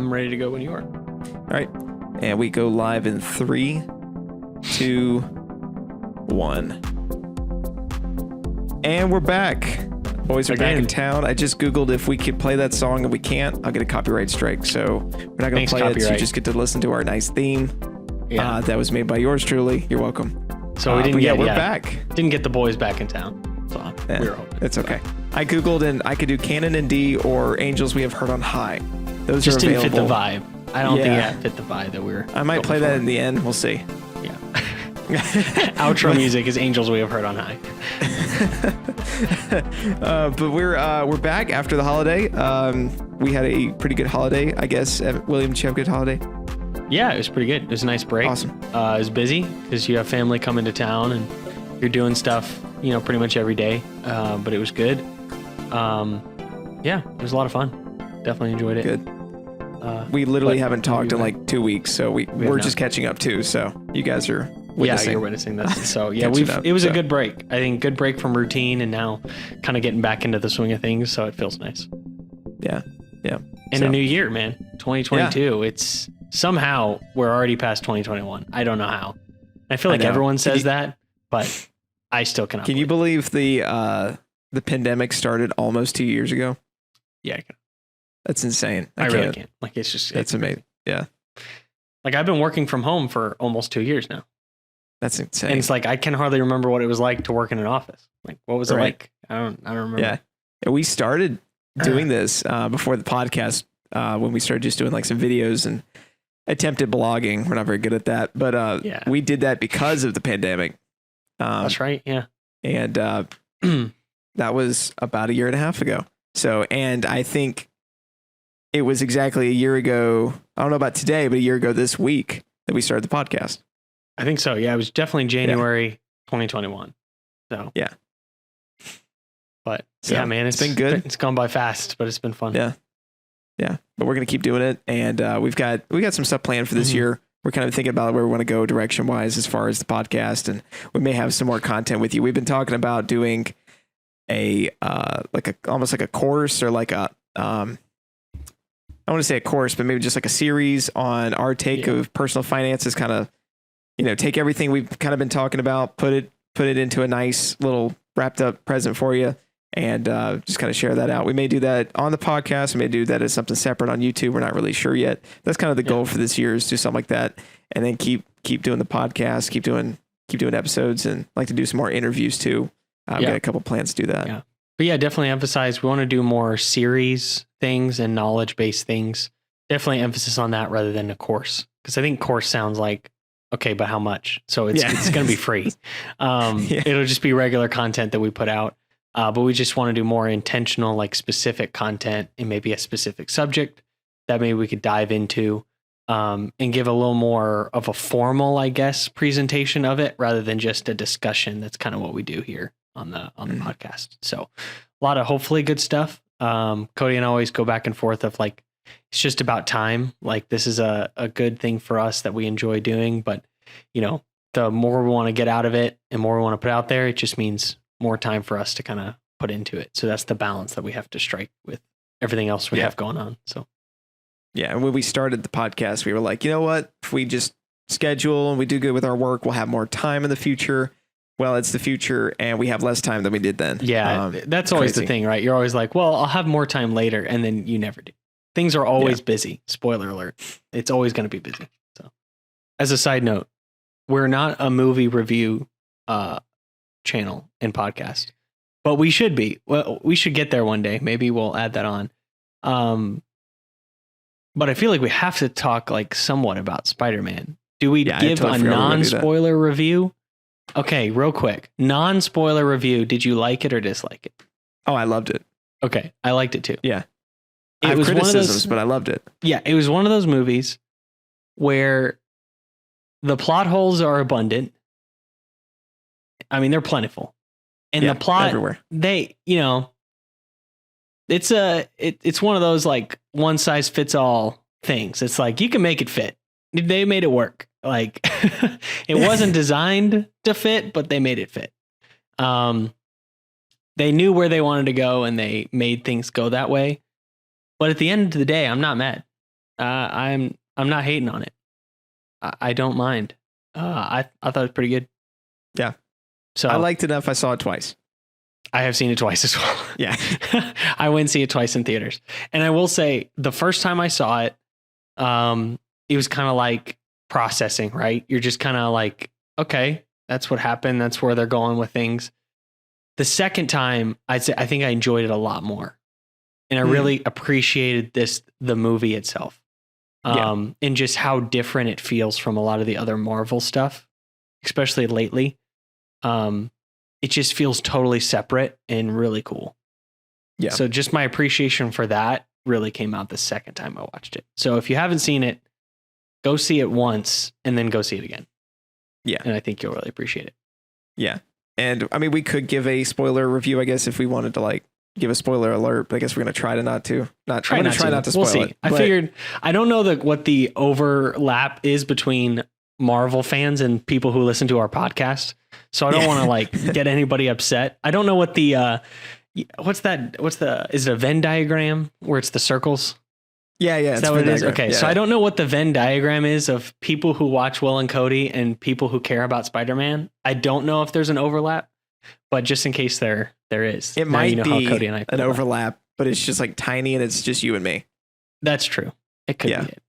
I'm ready to go when you are. All right. And we go live in 3, 2, 1. And we're back. Boys are back in town. I just Googled if we could play that song and we can't, I'll get a copyright strike. So we're not going to play it. So you just get to listen to our nice theme. Yeah. That was made by yours truly. You're welcome. So we didn't get, we're back. Didn't get the boys back in town. So we were hoping. It's okay. I Googled and I could do Canon in D or Angels We Have Heard on High. Those just are available. Didn't fit the vibe. I don't think that fit the vibe that we were. I might play that in the end. We'll see. Yeah. Outro music is Angels We Have Heard on High. But we're back after the holiday. We had a pretty good holiday, I guess. William, did you have a good holiday? Yeah, it was pretty good. It was a nice break. Awesome. It was busy because you have family coming to town and you're doing stuff, pretty much every day. But it was good. Yeah, it was a lot of fun. Definitely enjoyed it. Good. We literally haven't talked in like 2 weeks, so we're just catching up too. So you guys are witnessing. Yeah, you're witnessing this. So yeah, it was a good break. I think good break from routine and now kind of getting back into the swing of things. So it feels nice. Yeah. Yeah. And a new year, man. 2022. Yeah. It's somehow we're already past 2021. I don't know how. I feel like everyone says that, but I still cannot. Can you believe the pandemic started almost 2 years ago? Yeah, I can. That's insane. I really can't. Like it's amazing. Yeah. Like I've been working from home for almost 2 years now. That's insane. And it's like I can hardly remember what it was like to work in an office. Like what was it like? I don't remember. Yeah. We started doing this before the podcast when we started just doing like some videos and attempted blogging. We're not very good at that, but we did that because of the pandemic. That's right. Yeah. And that was about 1.5 years ago. So, and I think it was exactly 1 year ago. I don't know about today, but 1 year ago this week that we started the podcast. I think so. Yeah, it was definitely January 2021. So yeah. But yeah, man, it's been good. It's gone by fast, but it's been fun. Yeah. Yeah. But we're gonna keep doing it, and we got some stuff planned for this year. We're kind of thinking about where we want to go direction wise as far as the podcast, and we may have some more content with you. We've been talking about doing almost like a course or like a I want to say a course, but maybe just like a series on our take of personal finances, kind of, take everything we've kind of been talking about, put it into a nice little wrapped up present for you, and just kind of share that out. We may do that on the podcast. We may do that as something separate on YouTube. We're not really sure yet. That's kind of the goal for this year, is do something like that, and then keep doing the podcast, keep doing episodes, and like to do some more interviews too. I've got a couple plans to do that. Yeah. But yeah, definitely emphasize we want to do more series things and knowledge-based things. Definitely emphasis on that rather than a course. Because I think course sounds like, okay, but how much? So it's going to be free. It'll just be regular content that we put out. But we just want to do more intentional, like specific content and maybe a specific subject that maybe we could dive into and give a little more of a formal, I guess, presentation of it rather than just a discussion. That's kind of what we do here on the podcast. So a lot of hopefully good stuff. Cody and I always go back and forth of like, it's just about time. Like this is a good thing for us that we enjoy doing, but the more we want to get out of it and more we want to put out there, it just means more time for us to kind of put into it. So that's the balance that we have to strike with everything else we have going on. So yeah. And when we started the podcast, we were like, you know what, if we just schedule and we do good with our work, we'll have more time in the future. Well, it's the future and we have less time than we did then. Yeah. That's always the thing, right? You're always like, well, I'll have more time later. And then you never do. Things are always busy. Spoiler alert. It's always going to be busy. So as a side note, we're not a movie review channel and podcast, but we should be. Well, we should get there one day. Maybe we'll add that on. But I feel like we have to talk like somewhat about Spider-Man. Do we give a non-spoiler review? Okay, real quick. Non-spoiler review. Did you like it or dislike it? Oh, I loved it. Okay, I liked it too. Yeah. I have criticisms, but I loved it. Yeah, it was one of those movies where the plot holes are abundant. I mean, they're plentiful. And the plot, everywhere. It's one of those like one size fits all things. It's like you can make it fit. They made it work. Like it wasn't designed to fit, but they made it fit. They knew where they wanted to go and they made things go that way. But at the end of the day, I'm not mad. I'm not hating on it. I don't mind. I thought it was pretty good. Yeah. So I liked it enough. I saw it twice. I have seen it twice as well. Yeah. I went and see it twice in theaters. And I will say the first time I saw it, it was kind of like processing, right? You're just kind of like, okay, that's what happened. That's where they're going with things. The second time, I'd say I think I enjoyed it a lot more. And I really appreciated the movie itself. And just how different it feels from a lot of the other Marvel stuff, especially lately. It just feels totally separate and really cool. Yeah. So just my appreciation for that really came out the second time I watched it. So if you haven't seen it, go see it once and then go see it again. Yeah. And I think you'll really appreciate it. Yeah. And I mean, we could give a spoiler review, I guess, if we wanted to like give a spoiler alert, but I guess we're going to try to not to. Try not to spoil we'll see. it. I figured, I don't know what the overlap is between Marvel fans and people who listen to our podcast. So I don't want to like get anybody upset. I don't know what the, is it a Venn diagram where it's the circles? Yeah. Is that what it is? Okay. Yeah. So I don't know what the Venn diagram is of people who watch Will and Cody and people who care about Spider-Man. I don't know if there's an overlap, but just in case there is. It might be how Cody and I an overlap, but it's just like tiny and it's just you and me. That's true. It could be it.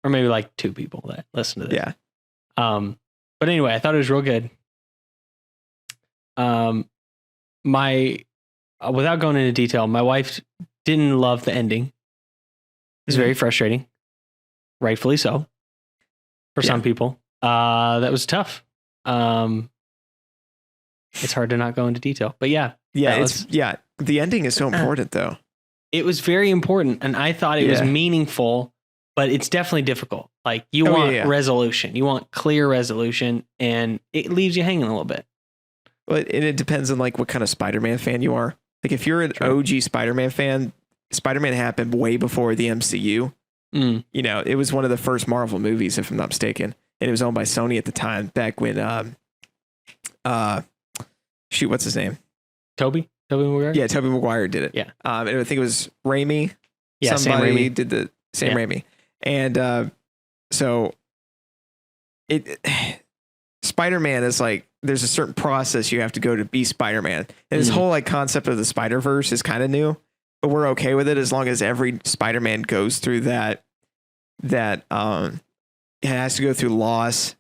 Or maybe like two people that listen to this. Yeah. But anyway, I thought it was real good. Without going into detail, my wife didn't love the ending. It was very frustrating, rightfully so, for some people. That was tough. It's hard to not go into detail, but yeah. The ending is so important, though. It was very important, and I thought it was meaningful, but it's definitely difficult. Like you want resolution, you want clear resolution, and it leaves you hanging a little bit. Well, and it depends on like what kind of Spider-Man fan you are. Like if you're an OG Spider-Man fan, Spider-Man happened way before the MCU. You know, it was one of the first Marvel movies, if I'm not mistaken, and it was owned by Sony at the time. Back when, what's his name? Tobey Maguire. Yeah, Tobey Maguire did it. Yeah, and I think it was Raimi. Yeah, somebody Sam Raimi. did the Sam Raimi, and so Spider-Man is like, there's a certain process you have to go to be Spider-Man. And this whole like concept of the Spider-Verse is kind of new, but we're okay with it as long as every Spider-Man goes through that it has to go through loss,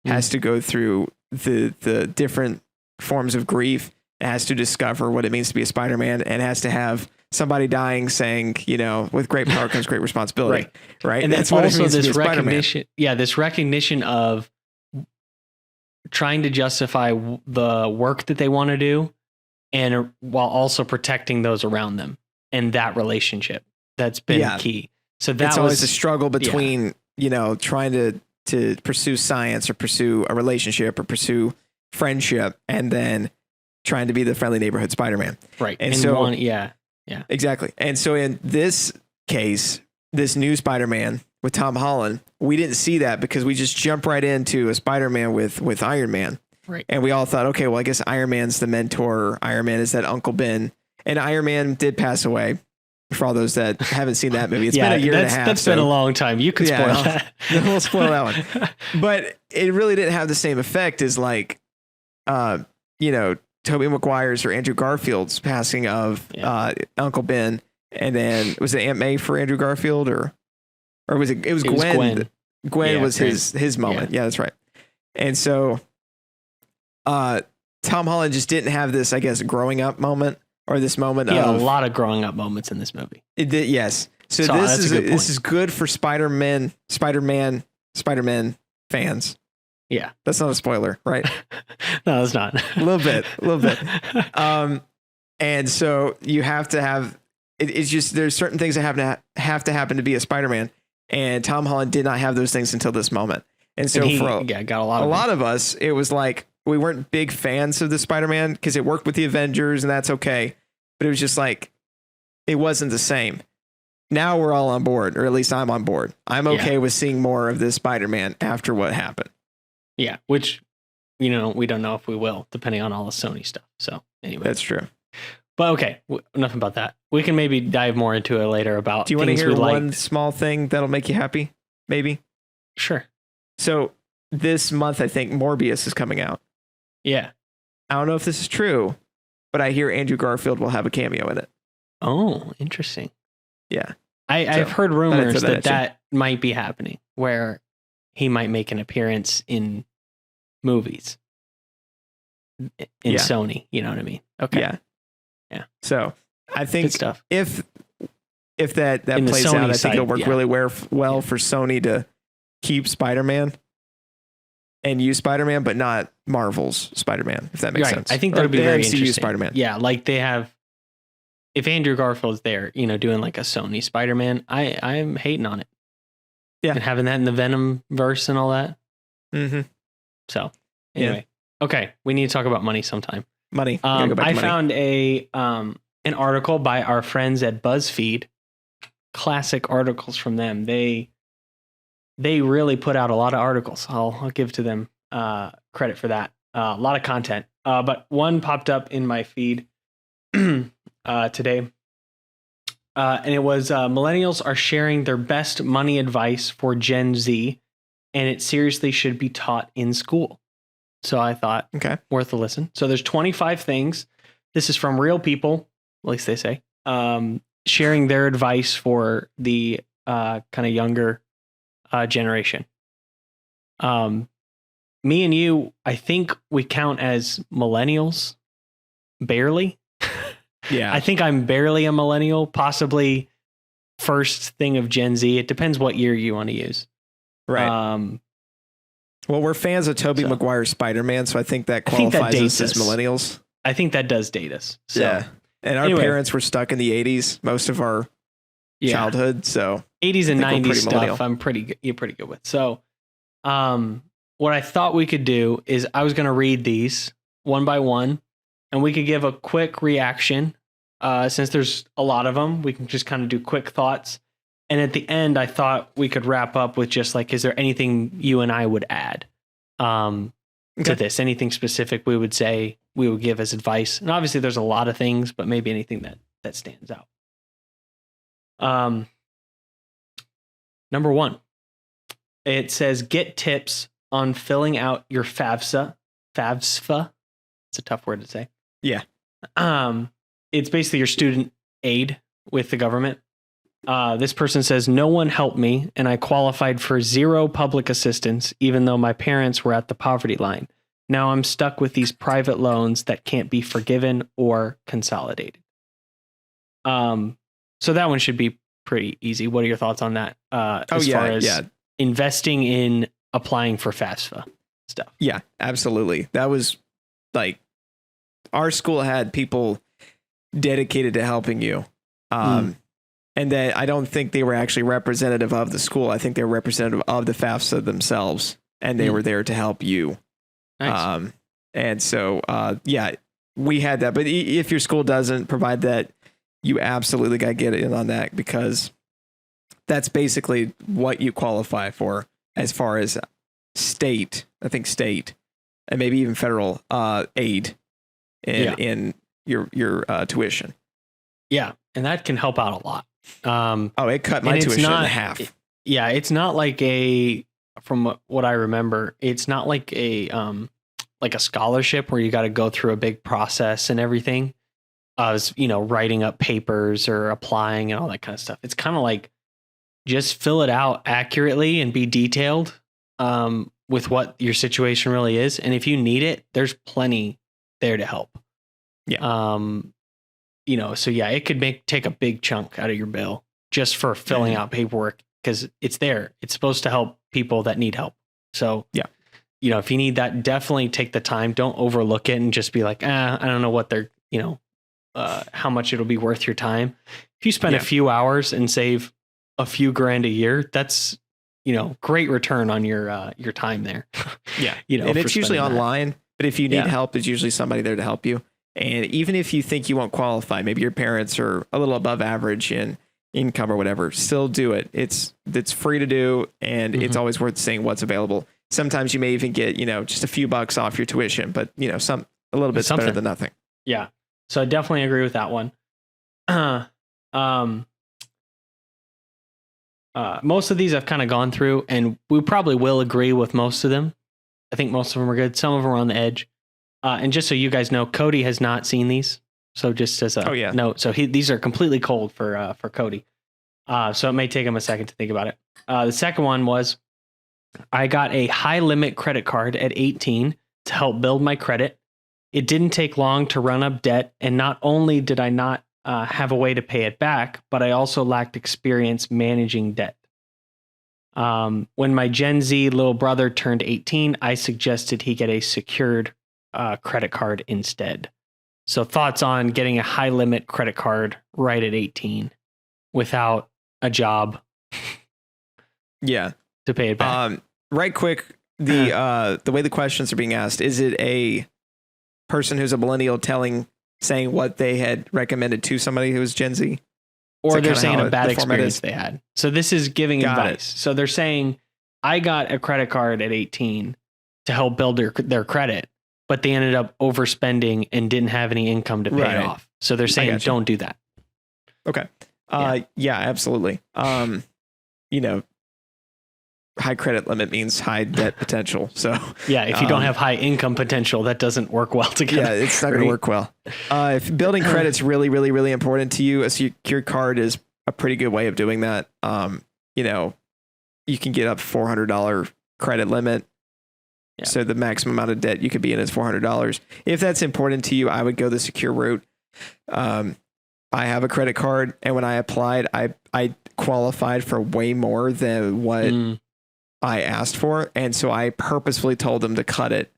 has to go through the different forms of grief. It has to discover what it means to be a Spider-Man, and has to have somebody dying saying, you know, with great power comes great responsibility. Right. And that's also this recognition. Yeah. This recognition of trying to justify the work that they want to do, and while also protecting those around them and that relationship. That's been key. So that's always a struggle between, you know, trying to pursue science or pursue a relationship or pursue friendship, and then trying to be the friendly neighborhood Spider-Man. Right. And so, exactly. And so in this case, this new Spider-Man with Tom Holland, we didn't see that because we just jump right into a Spider-Man with Iron Man. Right. And we all thought, okay, well, I guess Iron Man's the mentor. Iron Man is that Uncle Ben. And Iron Man did pass away. For all those that haven't seen that movie, it's been a year and a half. That's been a long time. You could spoil that. We'll spoil that one. But it really didn't have the same effect as like, you know, Tobey Maguire's or Andrew Garfield's passing of Uncle Ben. And then was it Aunt May for Andrew Garfield or was it was Gwen? Gwen was his moment. Yeah, that's right. And so Tom Holland just didn't have this, I guess, growing up moment. Or this moment of a lot of growing up moments in this movie. Yes. So this is good for Spider-Man fans. Yeah. That's not a spoiler, right? No, it's not. A little bit. And so you have to have it's just there's certain things that have to happen to be a Spider-Man, and Tom Holland did not have those things until this moment. And so got a lot of us, it was like we weren't big fans of the Spider-Man because it worked with the Avengers, and that's okay. But it was just like, it wasn't the same. Now we're all on board, or at least I'm on board. I'm okay with seeing more of this Spider-Man after what happened. Yeah, which, you know, we don't know if we will, depending on all the Sony stuff. So anyway. That's true. But okay, enough about that. We can maybe dive more into it later about. Do you want to things hear we one liked. small thing that'll make you happy? Maybe. Sure. So this month, I think Morbius is coming out. Yeah. I don't know if this is true, but I hear Andrew Garfield will have a cameo in it. Oh, interesting. Yeah. I've heard rumors that that might be happening, where he might make an appearance in movies in Sony. You know what I mean? Okay. Yeah. So I think Good stuff. if that In the plays Sony out, I side, think it'll work yeah. really well for Sony to keep Spider-Man and use Spider-Man, but not Marvel's Spider-Man, if that makes sense. I think that would be very MCU interesting. Spider-Man. Yeah, like they have. If Andrew Garfield's there, doing like a Sony Spider-Man, I'm hating on it. Yeah. And having that in the Venom verse and all that. Mm-hmm. So anyway, okay, we need to talk about money sometime. Money. Go back to I money. found an article by our friends at BuzzFeed. Classic articles from them. They really put out a lot of articles. I'll give to them credit for that. A lot of content. But one popped up in my feed today. And it was millennials are sharing their best money advice for Gen Z, and it seriously should be taught in school. So I thought, okay, worth a listen. So there's 25 things. This is from real people, at least they say, sharing their advice for the kind of younger generation. Me and you, I think we count as millennials, barely. Yeah. I think I'm barely a millennial, possibly first thing of Gen Z. It depends what year you want to use. Right. Well, we're fans of Tobey Maguire's Spider-Man, so I think that qualifies us as millennials. I think that does date us. So. Yeah. And our parents were stuck in the 80s most of our childhood, so 80s and 90s stuff you're pretty good with. So what I thought we could do is I was going to read these one by one, and we could give a quick reaction. Since there's a lot of them, we can just kind of do quick thoughts. And at the end, I thought we could wrap up with just like, is there anything you and I would add to this? Anything specific we would say we would give as advice? And obviously there's a lot of things, but maybe anything that stands out. Number one, it says, get tips on filling out your Fafsa. Fafsa. It's a tough word to say. Yeah. It's basically your student aid with the government. This person says, no one helped me, and I qualified for 0 public assistance, even though my parents were at the poverty line. Now I'm stuck with these private loans that can't be forgiven or consolidated. So that one should be pretty easy. What are your thoughts on that? As far as investing in applying for FAFSA stuff? Yeah, absolutely. That was like, our school had people dedicated to helping you. And that I don't think they were actually representative of the school. I think they were representative of the FAFSA themselves, and they were there to help you. Nice. And so, we had that. But if your school doesn't provide that, you absolutely got to get in on that, because that's basically what you qualify for as far as state, and maybe even federal aid in your tuition. Yeah, and that can help out a lot. It cut my tuition in half. Yeah, it's not like from what I remember, it's not like a scholarship where you got to go through a big process and everything. Writing up papers or applying and all that kind of stuff. It's kind of like just fill it out accurately and be detailed with what your situation really is. And if you need it, there's plenty there to help. Yeah. It could take a big chunk out of your bill just for filling out paperwork, because it's there. It's supposed to help people that need help. So, if you need that, definitely take the time. Don't overlook it and just be like, I don't know what they're, how much it'll be worth your time. If you spend a few hours and save a few grand a year, that's, great return on your time there. Yeah. And it's usually online, but if you need help, there's usually somebody there to help you. And even if you think you won't qualify, maybe your parents are a little above average in income or whatever, still do it. It's free to do, and it's always worth seeing what's available. Sometimes you may even get, just a few bucks off your tuition, but a little bit better than nothing. Yeah. So I definitely agree with that one. Most of these I've kind of gone through, and we probably will agree with most of them. I think most of them are good. Some of them are on the edge. And just so you guys know, Cody has not seen these. So just as a note, so these are completely cold for Cody. So it may take him a second to think about it. The second one was, I got a high limit credit card at 18 to help build my credit. It didn't take long to run up debt, and not only did I not have a way to pay it back, but I also lacked experience managing debt. When my Gen Z little brother turned 18, I suggested he get a secured credit card instead. So thoughts on getting a high limit credit card right at 18 without a job? Yeah. To pay it back. Right quick, the way the questions are being asked, is it a person who's a millennial saying what they had recommended to somebody who was Gen Z? Or they're saying a bad experience they had. So this is giving advice. So they're saying, I got a credit card at 18 to help build their credit, but they ended up overspending and didn't have any income to pay it off. So they're saying, don't do that. Okay. Yeah, absolutely. High credit limit means high debt potential. So yeah, if you don't have high income potential, that doesn't work well together. Yeah, it's not going to work well. If building credit's really, really, really important to you, a secured card is a pretty good way of doing that. You can get up $400 credit limit. Yeah. So the maximum amount of debt you could be in is $400. If that's important to you, I would go the secure route. I have a credit card, and when I applied, I qualified for way more than what I asked for. And so I purposefully told them to cut it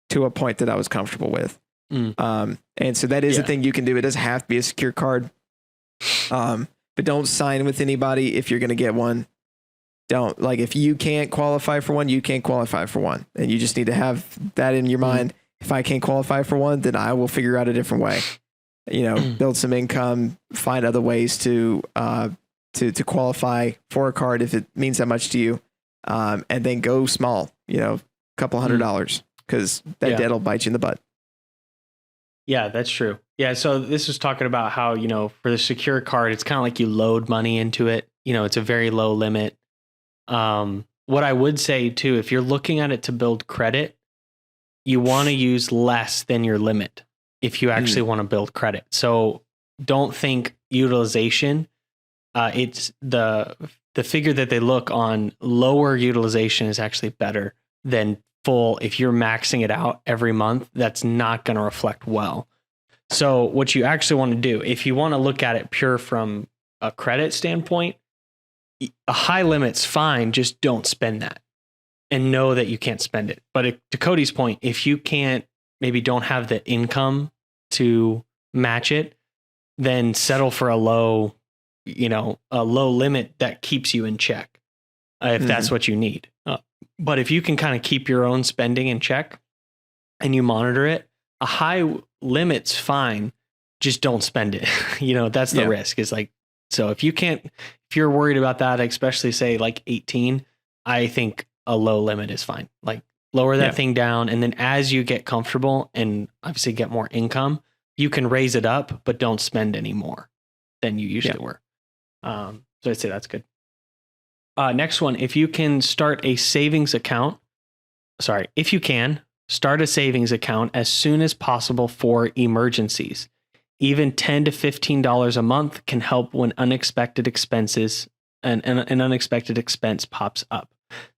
to a point that I was comfortable with. And so that is a thing you can do. It doesn't have to be a secure card. But don't sign with anybody if you're going to get one. If you can't qualify for one, you can't qualify for one. And you just need to have that in your mind. If I can't qualify for one, then I will figure out a different way. Build some income, find other ways to qualify for a card if it means that much to you. And then go small, a couple $100, because that debt will bite you in the butt. Yeah, that's true. Yeah. So this was talking about how, for the secure card, it's kind of like you load money into it. It's a very low limit. What I would say too, if you're looking at it to build credit, you want to use less than your limit if you actually want to build credit. So don't think utilization. It's the figure that they look on. Lower utilization is actually better than full. If you're maxing it out every month, that's not going to reflect well. So what you actually want to do, if you want to look at it pure from a credit standpoint, a high limit's fine. Just don't spend that and know that you can't spend it. But to Cody's point, if you maybe don't have the income to match it, then settle for a low limit that keeps you in check, if that's what you need. But if you can kind of keep your own spending in check and you monitor it, a high limit's fine. Just don't spend it. That's the risk, is so if you're worried about that, especially say like 18, I think a low limit is fine. Lower that thing down. And then as you get comfortable and obviously get more income, you can raise it up, but don't spend any more than you usually were. So I'd say that's good. Next one, if you can start a savings account as soon as possible for emergencies. Even $10 to $15 a month can help when unexpected expenses and an unexpected expense pops up.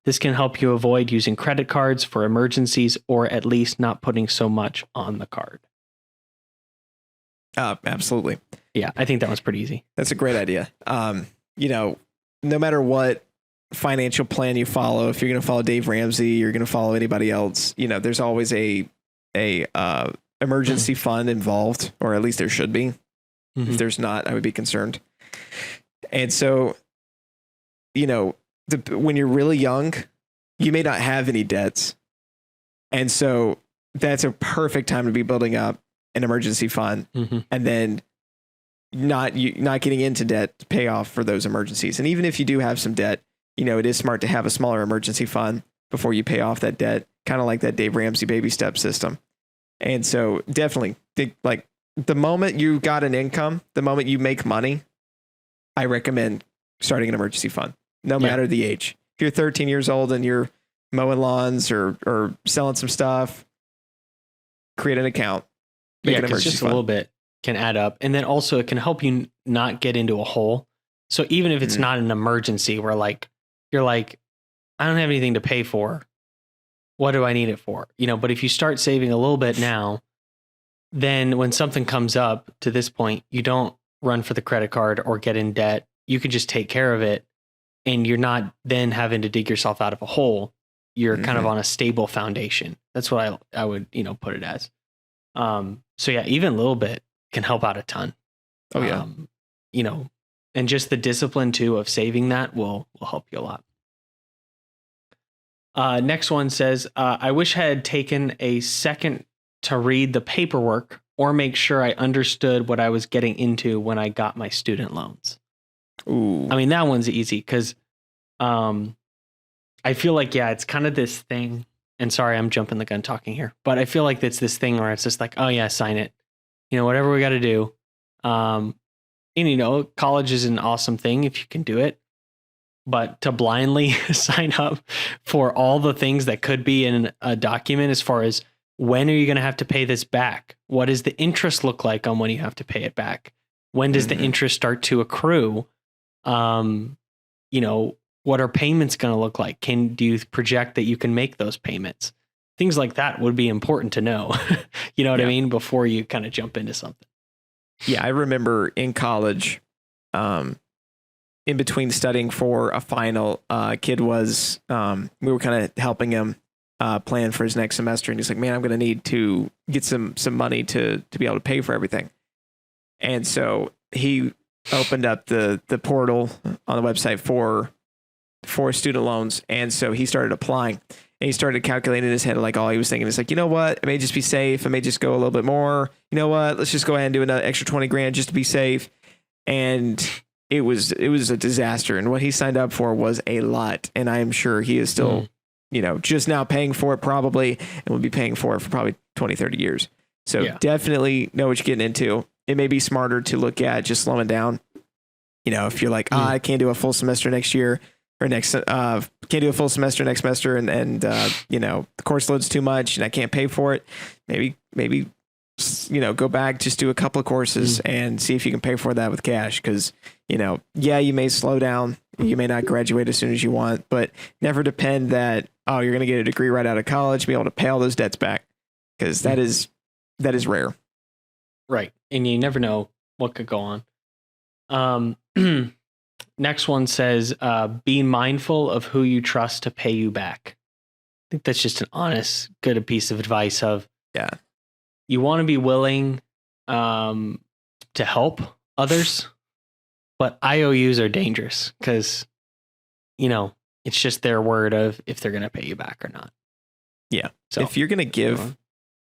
This can help you avoid using credit cards for emergencies, or at least not putting so much on the card. Absolutely. Yeah, I think that was pretty easy. That's a great idea. No matter what financial plan you follow, if you're going to follow Dave Ramsey, you're going to follow anybody else, there's always a emergency fund involved, or at least there should be. If there's not, I would be concerned. And so, when you're really young, you may not have any debts. And so that's a perfect time to be building up an emergency fund, and then not getting into debt to pay off for those emergencies. And even if you do have some debt, it is smart to have a smaller emergency fund before you pay off that debt, kind of like that Dave Ramsey baby step system. And so definitely think the moment you got an income, the moment you make money, I recommend starting an emergency fund, no matter the age. If you're 13 years old and you're mowing lawns or selling some stuff, create an account. Make an emergency fund. A little bit can add up. And then also it can help you not get into a hole. So even if it's not an emergency where like, you're like, I don't have anything to pay for. What do I need it for? You know, but if you start saving a little bit now, then when something comes up to this point, you don't run for the credit card or get in debt. You can just take care of it. And you're not then having to dig yourself out of a hole. You're kind of on a stable foundation. That's what I would, you know, put it as. So yeah, even a little bit can help out a ton. Oh yeah. You know, and just the discipline too of saving that will help you a lot. Next one says, I wish I had taken a second to read the paperwork or make sure I understood what I was getting into when I got my student loans. Ooh. I mean, that one's easy because I feel like, yeah, it's kind of this thing. And sorry, I'm jumping the gun talking here, but I feel like it's this thing where it's just like, oh yeah, sign it. You know, whatever we got to do. And you know, college is an awesome thing if you can do it. But to blindly sign up for all the things that could be in a document as far as when are you going to have to pay this back? What does the interest look like on when you have to pay it back? When does the interest start to accrue? You know, what are payments going to look like? Do you project that you can make those payments? Things like that would be important to know. You know what I mean? Before you kind of jump into something. Yeah, I remember in college, in between studying for a final, kid was, we were kind of helping him plan for his next semester. And he's like, man, I'm going to need to get some money to be able to pay for everything. And so he opened up the portal on the website for student loans. And so he started applying and he started calculating in his head, like all he was thinking is like, you know what, it may just be safe. I may just go a little bit more. You know what, let's just go ahead and do another extra 20 grand just to be safe. And it was a disaster. And what he signed up for was a lot. And I am sure he is still, you know, just now paying for it probably, and will be paying for it for probably 20, 30 years. So definitely know what you're getting into. It may be smarter to look at just slowing down. You know, if you're like, I can't do a full semester next year or can't do a full semester next semester. And you know, the course load's too much and I can't pay for it. Maybe, you know, go back, just do a couple of courses and see if you can pay for that with cash. Cause you know, yeah, you may slow down. You may not graduate as soon as you want, but never depend that, oh, you're going to get a degree right out of college, be able to pay all those debts back. Cause that is rare. Right. And you never know what could go on. Next one says, be mindful of who you trust to pay you back. I think that's just an honest, good piece of advice of, you want to be willing to help others, but IOUs are dangerous because, you know, it's just their word of if they're going to pay you back or not. Yeah. So if you're going to give,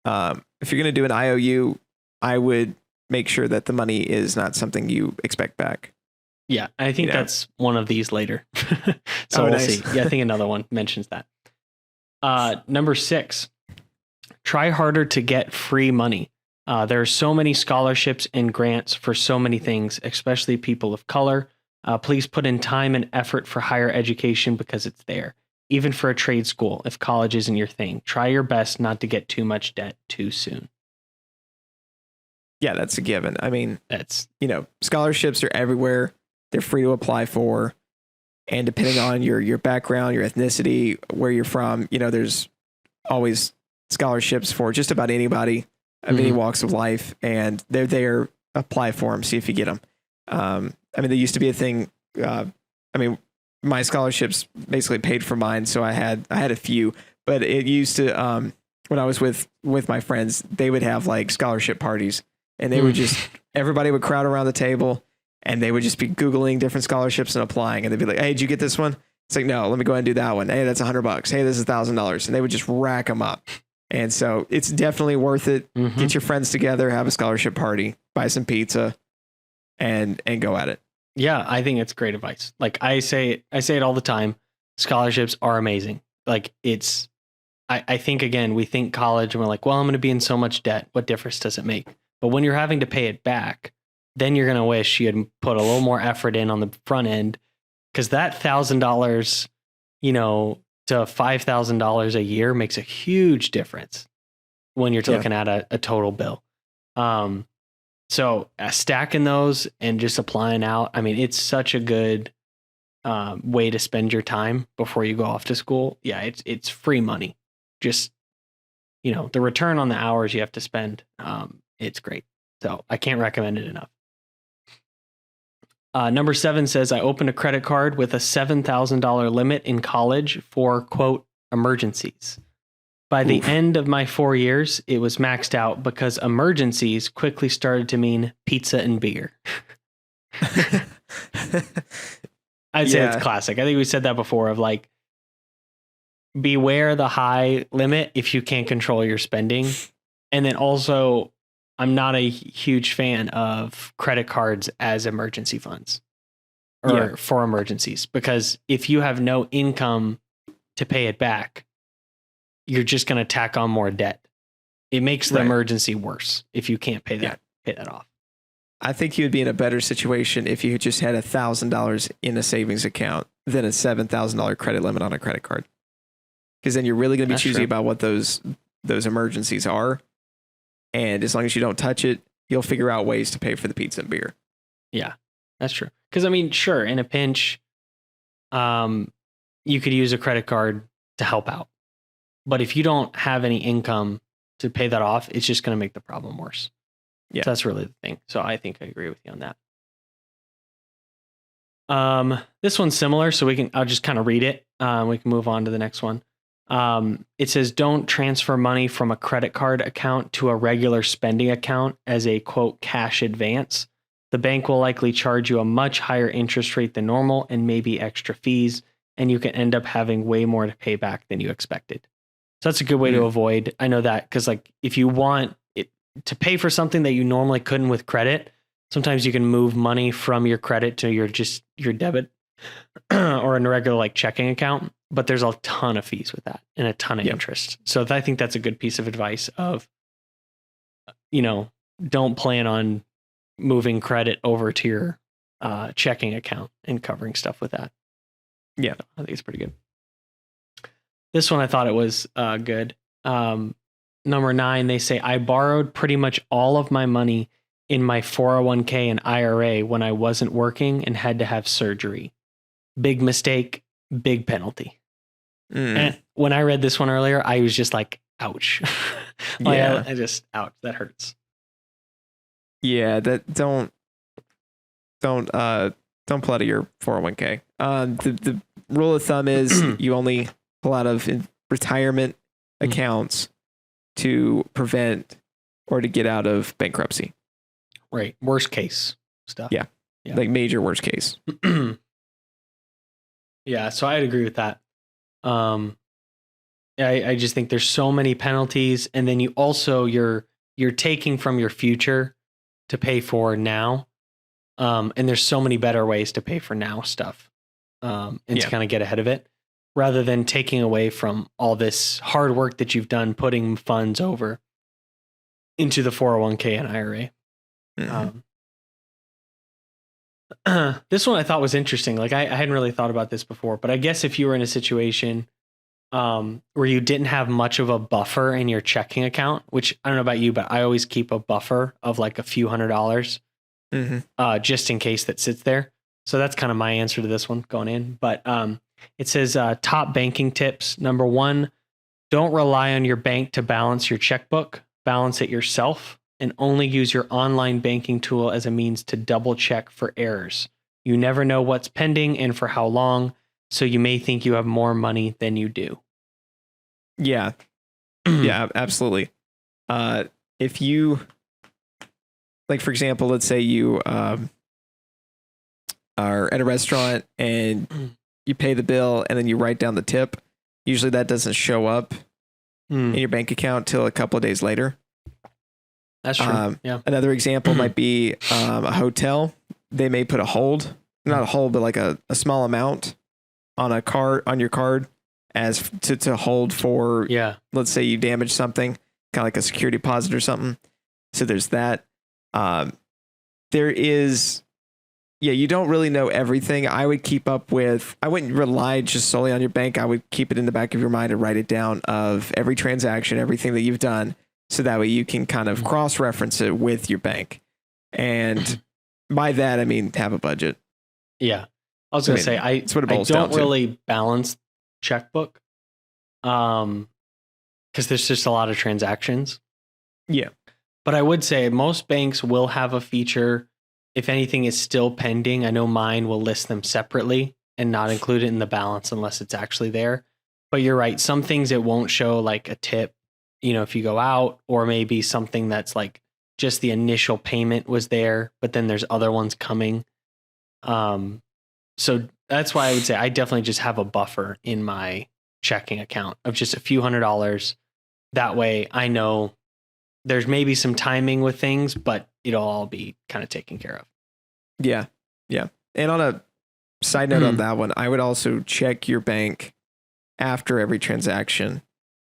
if you're going to do an IOU, I would make sure that the money is not something you expect back. Yeah. I think that's one of these later. So we'll see. Yeah. I think another one mentions that. Number 6, try harder to get free money. There are so many scholarships and grants for so many things, especially people of color. Please put in time and effort for higher education because it's there. Even for a trade school, if college isn't your thing, try your best not to get too much debt too soon. Yeah, that's a given. I mean, you know, scholarships are everywhere. They're free to apply for. And depending on your background, your ethnicity, where you're from, you know, there's always scholarships for just about anybody of any walks of life. And they're there, apply for them, see if you get them. I mean, there used to be a thing. I mean, my scholarships basically paid for mine. So I had a few, but it used to, when I was with my friends, they would have like scholarship parties and they would just, everybody would crowd around the table and they would just be Googling different scholarships and applying. And they'd be like, hey, did you get this one? It's like, no, let me go ahead and do that one. Hey, that's $100. Hey, this is $1,000. And they would just rack them up. And so it's definitely worth it. Get your friends together, have a scholarship party, buy some pizza and go at it. Yeah, I think it's great advice. Like I say it all the time. Scholarships are amazing. Like I think again, we think college and we're like, well, I'm going to be in so much debt. What difference does it make? But when you're having to pay it back, then you're going to wish you had put a little more effort in on the front end, because that $1,000, to $5,000 a year makes a huge difference when you're looking at a total bill. So stacking those and just applying out, I mean, it's such a good way to spend your time before you go off to school. Yeah, it's free money. Just, the return on the hours you have to spend, it's great. So I can't recommend it enough. Number 7 says, I opened a credit card with a $7,000 limit in college for, quote, emergencies. By the end of my 4 years, it was maxed out because emergencies quickly started to mean pizza and beer. I'd say it's classic. I think we said that before, of like, beware the high limit if you can't control your spending. And then also, I'm not a huge fan of credit cards as emergency funds or for emergencies, because if you have no income to pay it back, you're just going to tack on more debt. It makes the emergency worse if you can't pay that off. I think you would be in a better situation if you just had $1,000 in a savings account than a $7,000 credit limit on a credit card. Because then you're really going to be choosy about what those emergencies are. And as long as you don't touch it, you'll figure out ways to pay for the pizza and beer. Yeah, that's true. Because, I mean, sure, in a pinch, you could use a credit card to help out. But if you don't have any income to pay that off, it's just going to make the problem worse. Yeah, so that's really the thing. So I think I agree with you on that. This one's similar, so I'll just kind of read it. We can move on to the next one. It says, don't transfer money from a credit card account to a regular spending account as a, quote, cash advance. The bank will likely charge you a much higher interest rate than normal and maybe extra fees, and you can end up having way more to pay back than you expected. So that's a good way to avoid. I know that, because like, if you want it to pay for something that you normally couldn't with credit, sometimes you can move money from your credit to your debit or a regular like checking account, but there's a ton of fees with that and a ton of interest. So I think that's a good piece of advice of, don't plan on moving credit over to your checking account and covering stuff with that. Yeah, so I think it's pretty good. This one, I thought it was good. Number 9, they say, I borrowed pretty much all of my money in my 401k and IRA when I wasn't working and had to have surgery. Big mistake, big penalty. And when I read this one earlier, I was just like, ouch. I just, ouch, that hurts. Yeah, that don't pull out of your 401k. The rule of thumb is you only pull out of retirement accounts to prevent or to get out of bankruptcy. Right. Worst case stuff. Yeah. Like major worst case. Yeah. So I'd agree with that. I just think there's so many penalties, and then you're taking from your future to pay for now. And there's so many better ways to pay for now stuff. And to kind of get ahead of it, rather than taking away from all this hard work that you've done, putting funds over into the 401k and IRA. This one I thought was interesting. Like I hadn't really thought about this before, but I guess if you were in a situation where you didn't have much of a buffer in your checking account, which I don't know about you, but I always keep a buffer of like a few $100s just in case that sits there. So that's kind of my answer to this one going in. But it says top banking tips. Number 1, don't rely on your bank to balance your checkbook. Balance it yourself, and only use your online banking tool as a means to double check for errors. You never know what's pending and for how long, so you may think you have more money than you do. Yeah. Yeah, absolutely. If you, like, for example, let's say you are at a restaurant and you pay the bill and then you write down the tip. Usually that doesn't show up in your bank account till a couple of days later. That's true. Another example might be a hotel. They may put a hold, not a hold, but like a small amount on your card as to hold for, let's say you damage something, kind of like a security deposit or something. So there's that. Um, there is, you don't really know everything. I would keep up with, I wouldn't rely just solely on your bank. I would keep it in the back of your mind and write it down of every transaction, everything that you've done. So that way you can kind of cross-reference it with your bank. And by that, I mean, have a budget. Yeah. I was going to say, I don't really balance checkbook because there's just a lot of transactions. Yeah. But I would say most banks will have a feature. If anything is still pending, I know mine will list them separately and not include it in the balance unless it's actually there. But you're right. Some things it won't show, like a tip, if you go out, or maybe something that's like just the initial payment was there, but then there's other ones coming. So that's why I would say I definitely just have a buffer in my checking account of just a few $100s. That way I know there's maybe some timing with things, but it'll all be kind of taken care of. Yeah. Yeah. And on a side note on that one, I would also check your bank after every transaction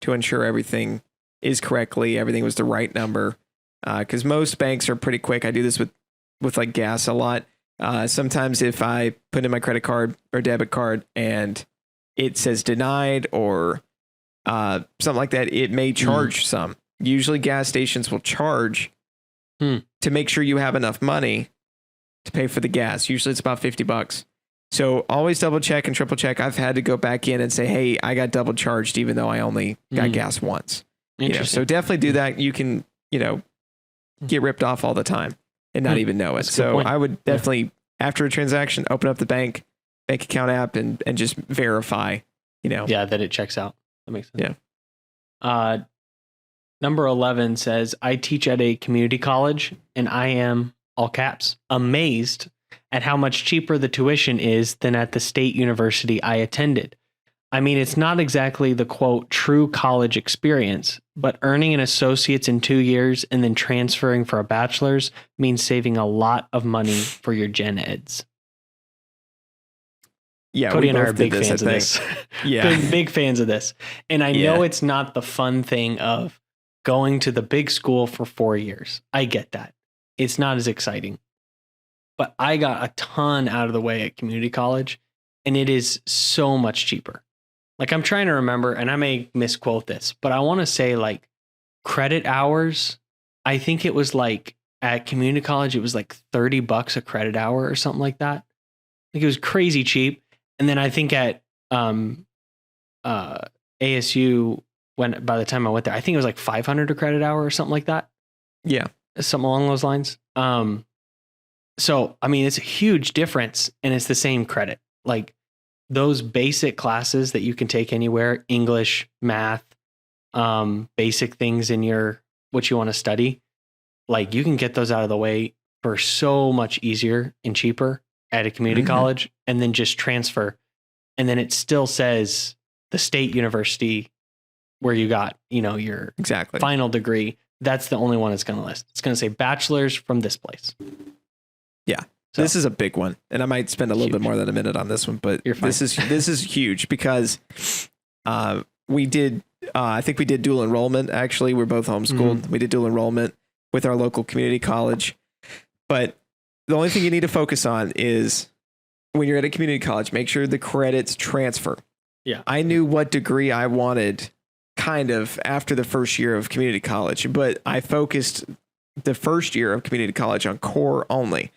to ensure everything is everything was the right number. Because most banks are pretty quick. I do this with like gas a lot. Sometimes if I put in my credit card or debit card and it says denied or something like that, it may charge some. Usually gas stations will charge to make sure you have enough money to pay for the gas. Usually it's about $50. So always double check and triple check. I've had to go back in and say, hey, I got double charged even though I only got gas once. So definitely do that. You can, get ripped off all the time and not even know it. So I would definitely, after a transaction, open up the bank account app and just verify, Yeah, that it checks out. That makes sense. Yeah. Number 11 says, I teach at a community college and I am, all caps, amazed at how much cheaper the tuition is than at the state university I attended. I mean, it's not exactly the quote true college experience, but earning an associate's in 2 years and then transferring for a bachelor's means saving a lot of money for your gen eds. Yeah, Cody and I are big fans of this. Yeah. big fans of this. And I know it's not the fun thing of going to the big school for 4 years. I get that. It's not as exciting. But I got a ton out of the way at community college, and it is so much cheaper. Like, I'm trying to remember, and I may misquote this, but I want to say like credit hours. I think it was like at community college, it was like $30 a credit hour or something like that. Like, it was crazy cheap. And then I think at ASU, by the time I went there, I think it was like $500 a credit hour or something like that. Yeah. Something along those lines. So, I mean, it's a huge difference, and it's the same credit. Like, those basic classes that you can take anywhere, English, math, basic things in what you want to study, like, you can get those out of the way for so much easier and cheaper at a community college, and then just transfer. And then it still says the state university where you got, your final degree. That's the only one it's going to list. It's going to say bachelor's from this place. Yeah. So this is a big one, and I might spend a little bit more than a minute on this one, but this is huge because we did, I think we did dual enrollment. Actually, we're both homeschooled. We did dual enrollment with our local community college, but the only thing you need to focus on is when you're at a community college, make sure the credits transfer. Yeah. I knew what degree I wanted kind of after the first year of community college, but I focused the first year of community college on core only.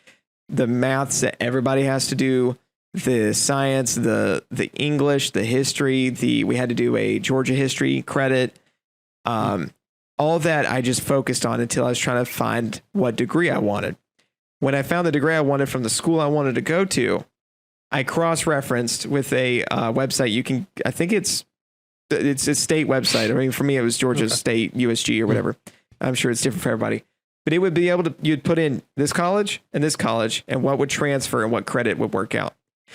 The maths that everybody has to do, the science, the English, the history, we had to do a Georgia history credit. All that I just focused on until I was trying to find what degree I wanted. When I found the degree I wanted from the school I wanted to go to, I cross-referenced with a website. I think it's a state website. I mean, for me, it was Georgia State, USG or whatever. I'm sure it's different for everybody. But it would be able to, you'd put in this college and what would transfer and what credit would work out.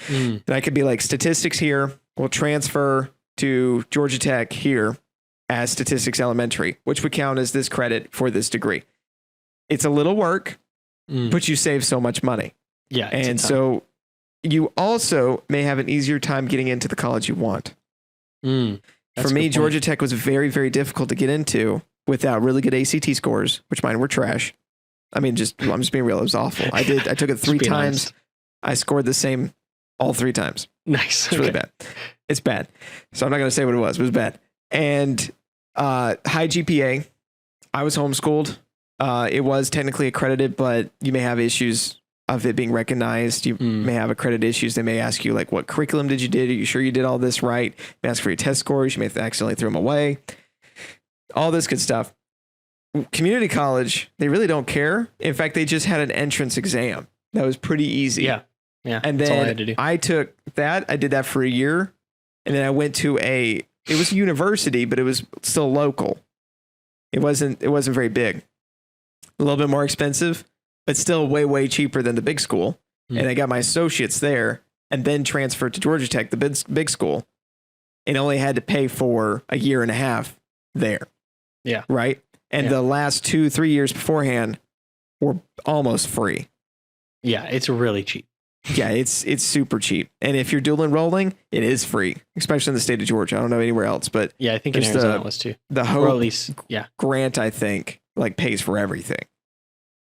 And I could be like, statistics here will transfer to Georgia Tech here as statistics elementary, which would count as this credit for this degree. It's a little work, but you save so much money. Yeah. And so you also may have an easier time getting into the college you want. For me, Georgia Tech was very, very difficult to get into without really good ACT scores, which mine were trash. I mean, I'm just being real. It was awful. I took it 3 times. Honest. I scored the same all 3 times. Nice. It's really bad. It's bad. So I'm not going to say what it was. It was bad. And high GPA. I was homeschooled. It was technically accredited, but you may have issues of it being recognized. You may have accredited issues. They may ask you, like, what curriculum did you did? Are you sure you did all this right? They ask for your test scores. You may accidentally throw them away. All this good stuff. Community college, they really don't care. In fact, they just had an entrance exam that was pretty easy. Yeah. And then I took that. I did that for a year. And then I went to it was a university, but it was still local. It wasn't very big. A little bit more expensive, but still way, way cheaper than the big school. And I got my associates there and then transferred to Georgia Tech, the big school, and only had to pay for a year and a half there. Yeah. Right. And the last 2-3 years beforehand were almost free. Yeah. It's really cheap. Yeah. It's super cheap. And if you're dual enrolling, it is free, especially in the state of Georgia. I don't know anywhere else, but yeah, I think in Arizona it was too. The Hope or at least, grant, I think, like pays for everything.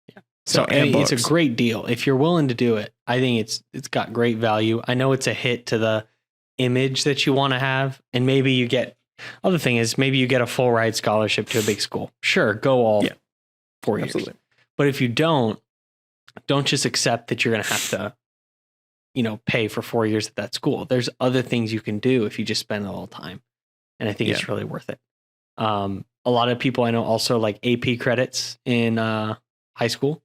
Yeah. So it's a great deal. If you're willing to do it, I think it's got great value. I know it's a hit to the image that you want to have. And maybe you get, other thing is maybe you get a full ride scholarship to a big school. Sure. Go all 4 years. Absolutely. But if you don't just accept that you're going to have to, pay for 4 years at that school. There's other things you can do if you just spend a little time. And I think it's really worth it. A lot of people I know also like AP credits in high school.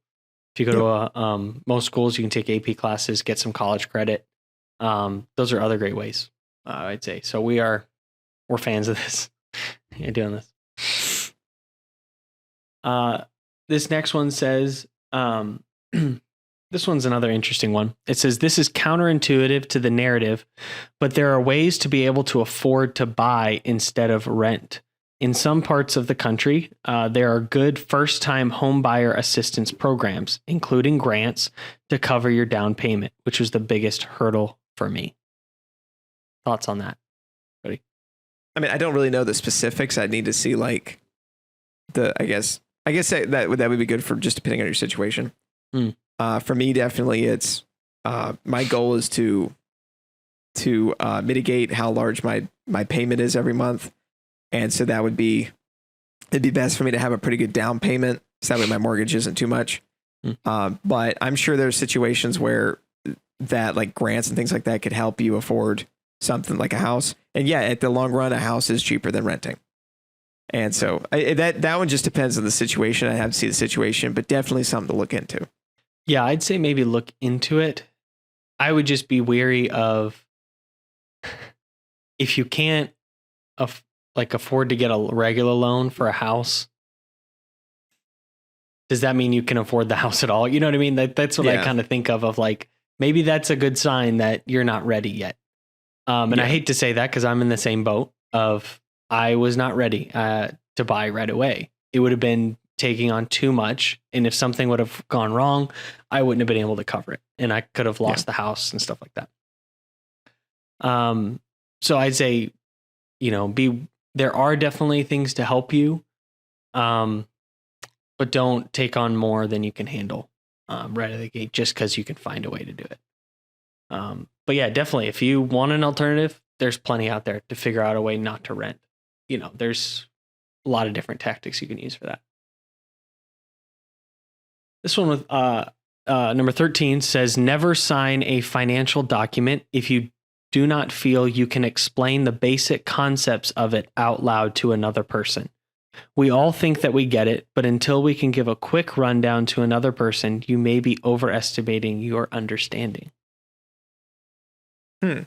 If you go to most schools, you can take AP classes, get some college credit. Those are other great ways, I'd say. So we're fans of this. You're doing this. This next one says, this one's another interesting one. It says, this is counterintuitive to the narrative, but there are ways to be able to afford to buy instead of rent. In some parts of the country, there are good first-time home buyer assistance programs, including grants to cover your down payment, which was the biggest hurdle for me. Thoughts on that, buddy? I mean, I don't really know the specifics. I'd need to see like I guess that would be good for just depending on your situation. For me, definitely, it's my goal is to mitigate how large my payment is every month, and so it'd be best for me to have a pretty good down payment, so that way my mortgage isn't too much. But I'm sure there's situations where that like grants and things like that could help you afford something like a house. And yeah, at the long run, a house is cheaper than renting. And so that one just depends on the situation. I have to see the situation, but definitely something to look into. Yeah, I'd say maybe look into it. I would just be wary of if you can't afford to get a regular loan for a house. Does that mean you can afford the house at all? You know what I mean? That's what I kind of think of like, maybe that's a good sign that you're not ready yet. And I hate to say that because I'm in the same boat of I was not ready to buy right away. It would have been taking on too much. And if something would have gone wrong, I wouldn't have been able to cover it. And I could have lost the house and stuff like that. So I'd say, there are definitely things to help you. But don't take on more than you can handle right out of the gate just because you can find a way to do it. But yeah, definitely, if you want an alternative, there's plenty out there to figure out a way not to rent. There's a lot of different tactics you can use for that. This one with number 13 says, never sign a financial document if you do not feel you can explain the basic concepts of it out loud to another person. We all think that we get it, but until we can give a quick rundown to another person, you may be overestimating your understanding. I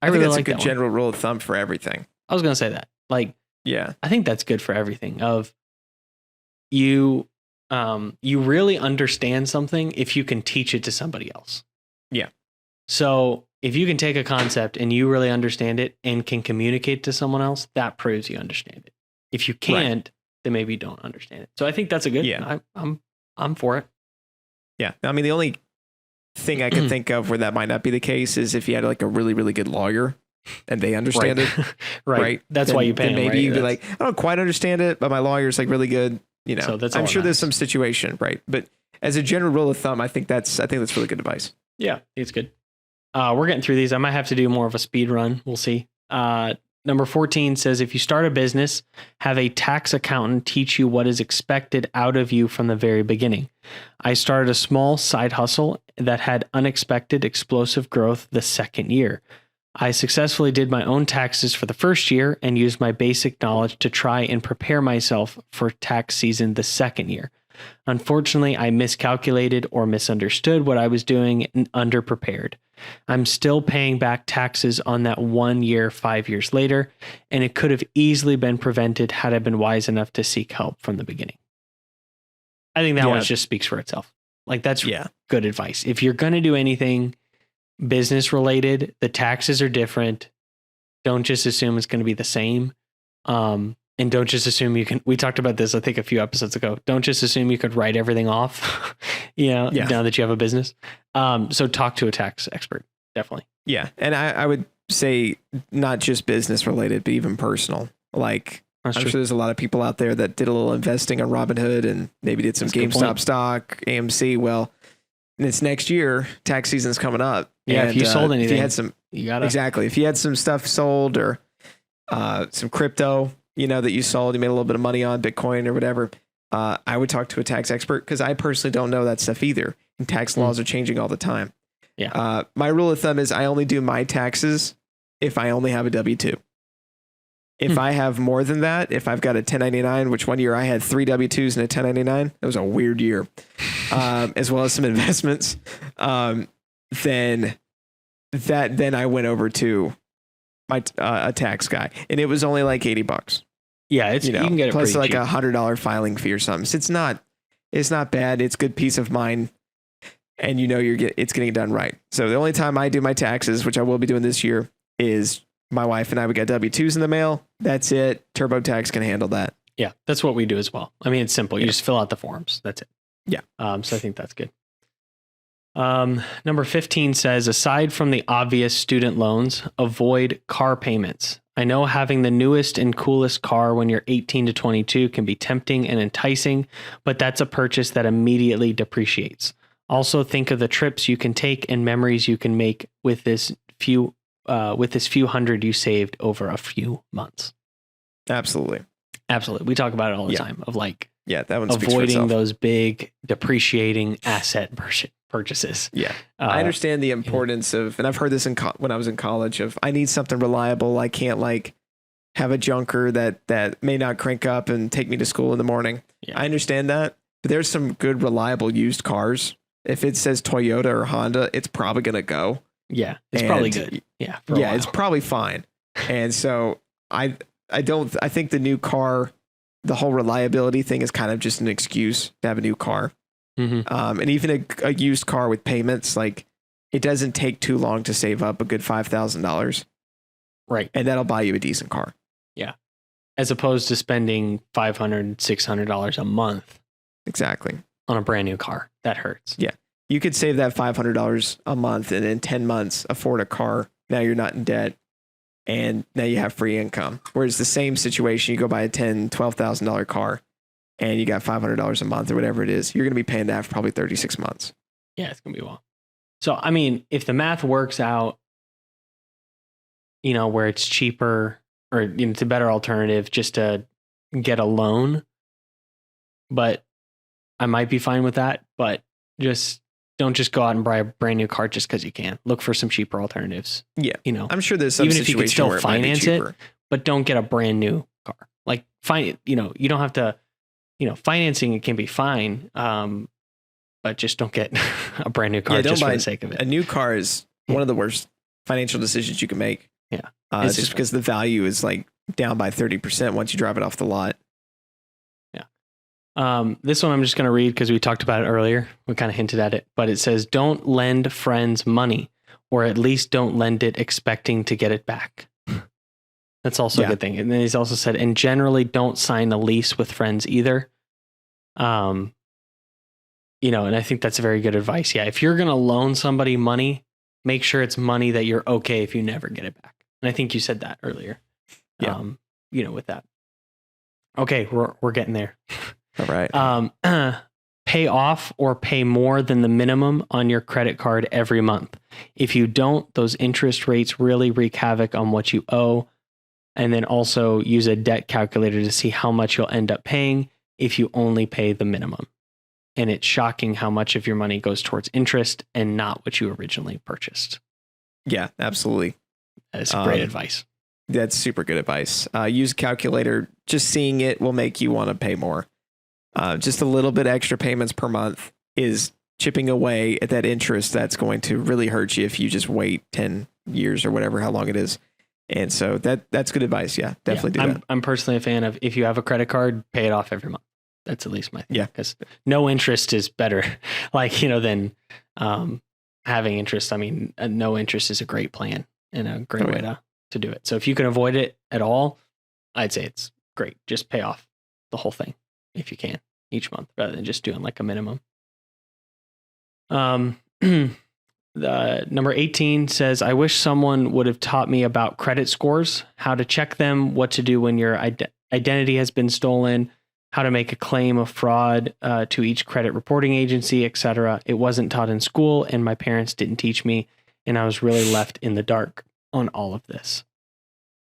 think that's a good general rule of thumb for everything. I was going to say that. I think that's good for everything. Of you really understand something if you can teach it to somebody else. Yeah. So if you can take a concept and you really understand it and can communicate to someone else, that proves you understand it. If you can't, then maybe you don't understand it. So I think that's a good. Yeah, I'm for it. Yeah, I mean the only thing I can think of where that might not be the case is if you had like a really, really good lawyer and they understand it. Right. That's why you pay them. Maybe you'd be like, I don't quite understand it, but my lawyer's like really good. So that's all I'm that sure there's matters. some situation, right? But as a general rule of thumb, I think that's really good advice. Yeah, it's good. We're getting through these. I might have to do more of a speed run. We'll see. Number 14 says, if you start a business, have a tax accountant teach you what is expected out of you from the very beginning. I started a small side hustle that had unexpected explosive growth the second year. I successfully did my own taxes for the first year and used my basic knowledge to try and prepare myself for tax season the second year. Unfortunately, I miscalculated or misunderstood what I was doing and underprepared. I'm still paying back taxes on that 1 year, 5 years later, and it could have easily been prevented had I been wise enough to seek help from the beginning. I think that one just speaks for itself. Like, that's good advice. If you're going to do anything business related, the taxes are different. Don't just assume it's going to be the same. And don't just assume you can. We talked about this, I think, a few episodes ago. Don't just assume you could write everything off, now that you have a business. So talk to a tax expert, definitely. Yeah. And I would say not just business related, but even personal. Like, I'm sure there's a lot of people out there that did a little investing on Robinhood and maybe did some GameStop stock, AMC. Well, it's next year, tax season's coming up. Yeah. And, if you sold anything, if you had some, exactly. If you had some stuff sold or some crypto, that you sold, you made a little bit of money on Bitcoin or whatever, I would talk to a tax expert because I personally don't know that stuff either. And tax laws are changing all the time. Yeah. My rule of thumb is I only do my taxes if I only have a W-2. If I have more than that, if I've got a 1099, which one year I had 3 W-2s and a 1099, that was a weird year, as well as some investments, then I went over to my a tax guy, and it was only like $80. Yeah, you can get it plus pretty like cheap. $100 filing fee or something. So it's not bad. It's good peace of mind, and it's getting done right. So the only time I do my taxes, which I will be doing this year, is my wife and I would get W-2s in the mail. That's it. TurboTax can handle that. Yeah, that's what we do as well. I mean, it's simple. You just fill out the forms. That's it. Yeah. So I think that's good. Number 15 says, aside from the obvious student loans, avoid car payments. I know having the newest and coolest car when you're 18 to 22 can be tempting and enticing, but that's a purchase that immediately depreciates. Also, think of the trips you can take and memories you can make with this few hundred you saved over a few months. Absolutely. We talk about it all the time of that one avoiding those big depreciating asset purchases. Yeah. I understand the importance of, and I've heard this when I was in college, of I need something reliable. I can't have a junker that may not crank up and take me to school in the morning. Yeah. I understand that, but there's some good reliable used cars. If it says Toyota or Honda, it's probably going to go. Yeah. It's probably good. Yeah. It's probably fine. And so I think the new car, the whole reliability thing is kind of just an excuse to have a new car. Mm-hmm. And even a used car with payments, it doesn't take too long to save up a good $5,000. Right. And that'll buy you a decent car. Yeah. As opposed to spending $500, $600 a month. Exactly. On a brand new car. That hurts. Yeah. You could save that $500 a month and in 10 months afford a car. Now you're not in debt. And now you have free income. Whereas the same situation, you go buy a $10,000, $12,000 car and you got $500 a month or whatever it is, you're going to be paying that for probably 36 months. Yeah, it's going to be a while. So, I mean, if the math works out, where it's cheaper or it's a better alternative just to get a loan, but I might be fine with that. But don't just go out and buy a brand new car just because you can. Look for some cheaper alternatives. Yeah. I'm sure there's some even if you can still where finance it, but don't get a brand new car. You don't have to, financing it can be fine. But just don't get a brand new car just for the sake of it. A new car is one of the worst financial decisions you can make. Yeah. Just because the value is down by 30% once you drive it off the lot. This one I'm just going to read because we talked about it earlier. We kind of hinted at it, but it says, don't lend friends money, or at least don't lend it expecting to get it back. That's also a good thing. And then he's also said, and generally don't sign a lease with friends either. And I think that's very good advice. Yeah. If you're going to loan somebody money, make sure it's money that you're okay if you never get it back. And I think you said that earlier. Yeah. With that. Okay. We're getting there. All right. Pay off or pay more than the minimum on your credit card every month. If you don't, those interest rates really wreak havoc on what you owe. And then also use a debt calculator to see how much you'll end up paying if you only pay the minimum. And it's shocking how much of your money goes towards interest and not what you originally purchased. Yeah, absolutely. That's great advice. That's super good advice. Use a calculator. Just seeing it will make you want to pay more. Just a little bit extra payments per month is chipping away at that interest that's going to really hurt you if you just wait 10 years or whatever, how long it is. And so that's good advice. Yeah, definitely do that. I'm personally a fan of, if you have a credit card, pay it off every month. That's at least my thing. Yeah. Because no interest is better, than having interest. I mean, no interest is a great plan and a great way to do it. So if you can avoid it at all, I'd say it's great. Just pay off the whole thing if you can each month rather than just doing like a minimum. The number 18 says, I wish someone would have taught me about credit scores, how to check them, what to do when your identity has been stolen, how to make a claim of fraud to each credit reporting agency, etc. It wasn't taught in school and my parents didn't teach me, and I was really left in the dark on all of this.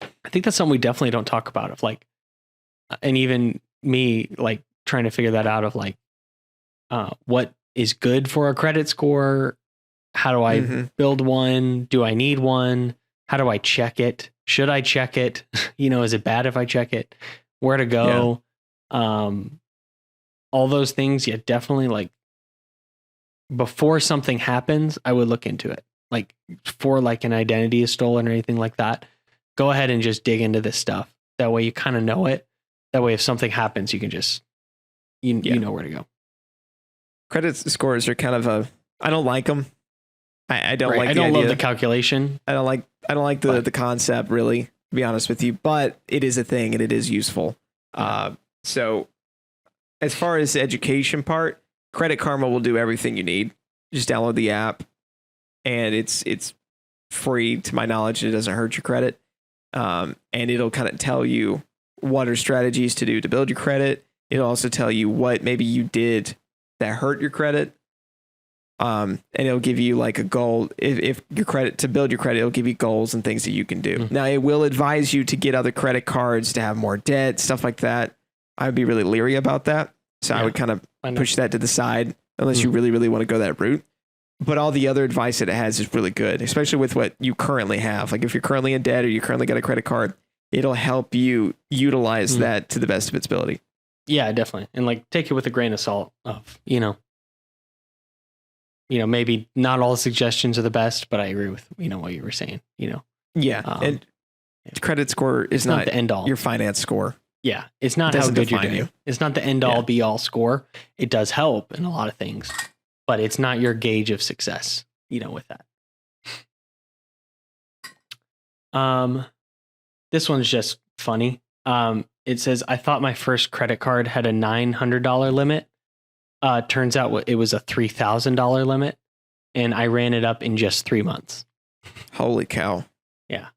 I think that's something we definitely don't talk about, of like, and even me like trying to figure that out of like, what is good for a credit score? How do I build one? Do I need one? How do I check it? Should I check it? Is it bad if I check it? Where to go? Yeah. All those things. Yeah, definitely, like, before something happens, I would look into it. Like, before like an identity is stolen or anything like that, go ahead and just dig into this stuff. That way you kind of know it. That way if something happens, you can just, you know where to go. Credit scores are kind of I don't like them. I don't like. I don't love the calculation. I don't like the concept, really, to be honest with you. But it is a thing and it is useful. So as far as the education part, Credit Karma will do everything you need. Just download the app, and it's free to my knowledge. It doesn't hurt your credit, and it'll kind of tell you what are strategies to do to build your credit. It'll also tell you what maybe you did that hurt your credit. And it'll give you like a goal. If your credit, to build your credit, it'll give you goals and things that you can do. Now, it will advise you to get other credit cards, to have more debt, stuff like that. I'd be really leery about that. So I would kind of push that to the side unless you really, really want to go that route. But all the other advice that it has is really good, especially with what you currently have. Like if you're currently in debt or you currently got a credit card, it'll help you utilize that to the best of its ability. Yeah, definitely. And like take it with a grain of salt of, maybe not all suggestions are the best, but I agree with, what you were saying, Yeah. And credit score is not the end all. Your finance score. Yeah. It's not how good you're doing. It's not the end all be all score. It does help in a lot of things, but it's not your gauge of success, with that. This one's just funny. It says, I thought my first credit card had a $900 limit. Turns out it was a $3,000 limit, and I ran it up in just 3 months. Holy cow. Yeah.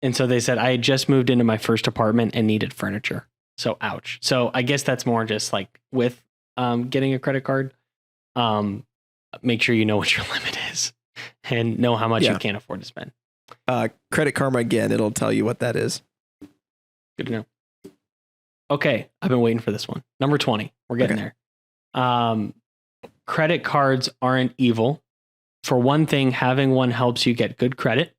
And so they said I had just moved into my first apartment and needed furniture. So ouch. So I guess that's more just like with getting a credit card. Make sure you know what your limit is and know how much you can't afford to spend. Credit Karma, again, it'll tell you what that is. Good to know. Okay. I've been waiting for this one. Number 20. We're getting there. Credit cards aren't evil. For one thing, having one helps you get good credit,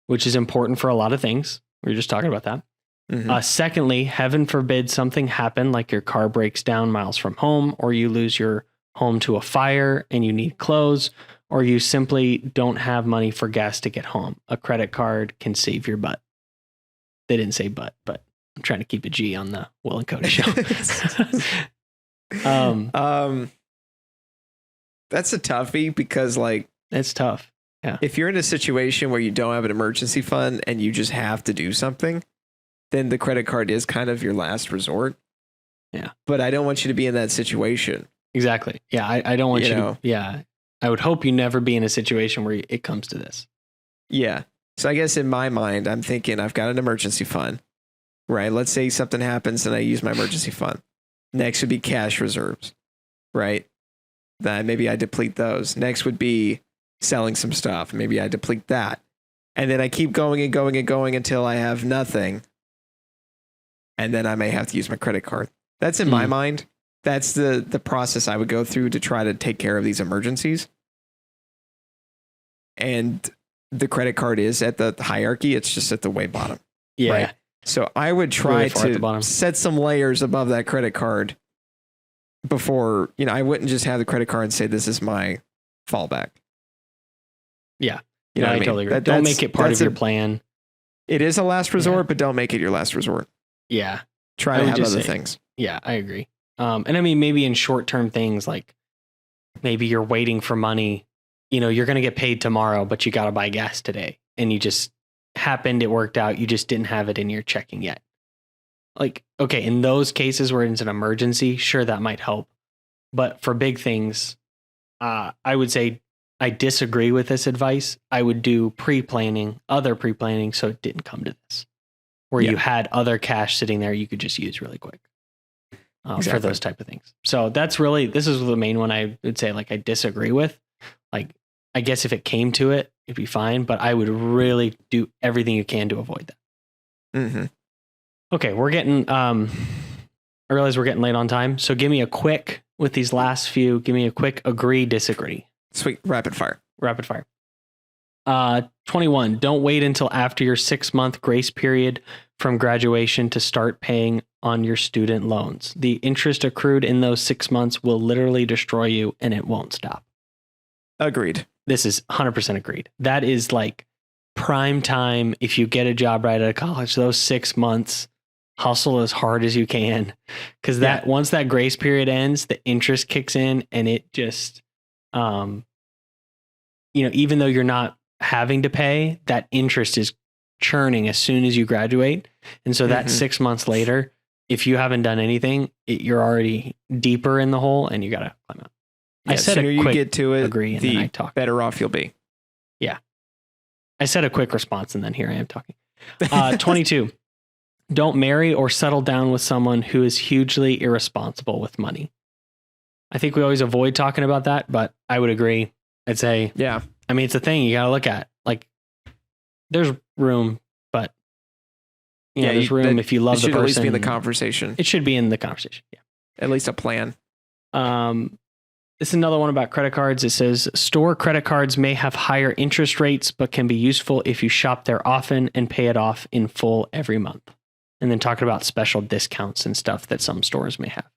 which is important for a lot of things. We were just talking about that. Secondly, heaven forbid something happen, like your car breaks down miles from home, or you lose your home to a fire and you need clothes, or you simply don't have money for gas to get home. A credit card can save your butt. They didn't say butt, but I'm trying to keep a G on the Will and Cody Show. That's a toughie because it's tough. Yeah. If you're in a situation where you don't have an emergency fund and you just have to do something, then the credit card is kind of your last resort. Yeah. But I don't want you to be in that situation. Exactly. Yeah. I don't want you to, yeah. I would hope you never be in a situation where it comes to this. Yeah. So I guess in my mind, I'm thinking I've got an emergency fund, right? Let's say something happens and I use my emergency fund. Next would be cash reserves, right? Then maybe I deplete those. Next would be selling some stuff. Maybe I deplete that. And then I keep going and going and going until I have nothing. And then I may have to use my credit card. That's in my mind. That's the process I would go through to try to take care of these emergencies. And the credit card is at the hierarchy. It's just at the way bottom. Yeah. Right? So I would try Really to set some layers above that credit card before, I wouldn't just have the credit card and say, this is my fallback. Yeah. You know I what I mean? totally agree. Don't make it part of your plan. It is a last resort, but don't make it your last resort. Yeah. Try to have other things. Yeah, I agree. And I mean, maybe in short-term things, like maybe you're waiting for money, you're going to get paid tomorrow, but you got to buy gas today. And you just it worked out. You just didn't have it in your checking yet. Like, okay, in those cases where it's an emergency, sure, that might help. But for big things, I would say I disagree with this advice. I would do other pre-planning, so it didn't come to this, where you had other cash sitting there you could just use really quick for those type of things. So this is the main one I would say, like, I disagree with. Like, I guess if it came to it, it'd be fine, but I would really do everything you can to avoid that. Mm-hmm. Okay, I realize we're getting late on time, so give me a quick agree, disagree. Sweet. Rapid fire. 21. Don't wait until after your 6-month grace period from graduation to start paying on your student loans. The interest accrued in those 6 months will literally destroy you, and it won't stop. Agreed. This is 100% agreed. That is like prime time. If you get a job right out of college, those 6 months, hustle as hard as you can, because once that grace period ends, the interest kicks in, and it just, even though you're not having to pay, that interest is churning as soon as you graduate. And so that 6 months later, if you haven't done anything, you're already deeper in the hole, and you got to climb out. Yeah, I said the sooner you get to it, agree, and the then I talk. better off you'll be. Yeah. I said a quick response, and then here I am talking. 22. Don't marry or settle down with someone who is hugely irresponsible with money. I think we always avoid talking about that, but I would agree. I'd say, yeah. I mean, it's a thing you got to look at. Like, there's room, but there's room if you love the person. It should at least be in the conversation. It should be in the conversation. Yeah. At least a plan. This is another one about credit cards. It says, store credit cards may have higher interest rates, but can be useful if you shop there often and pay it off in full every month. And then talking about special discounts and stuff that some stores may have,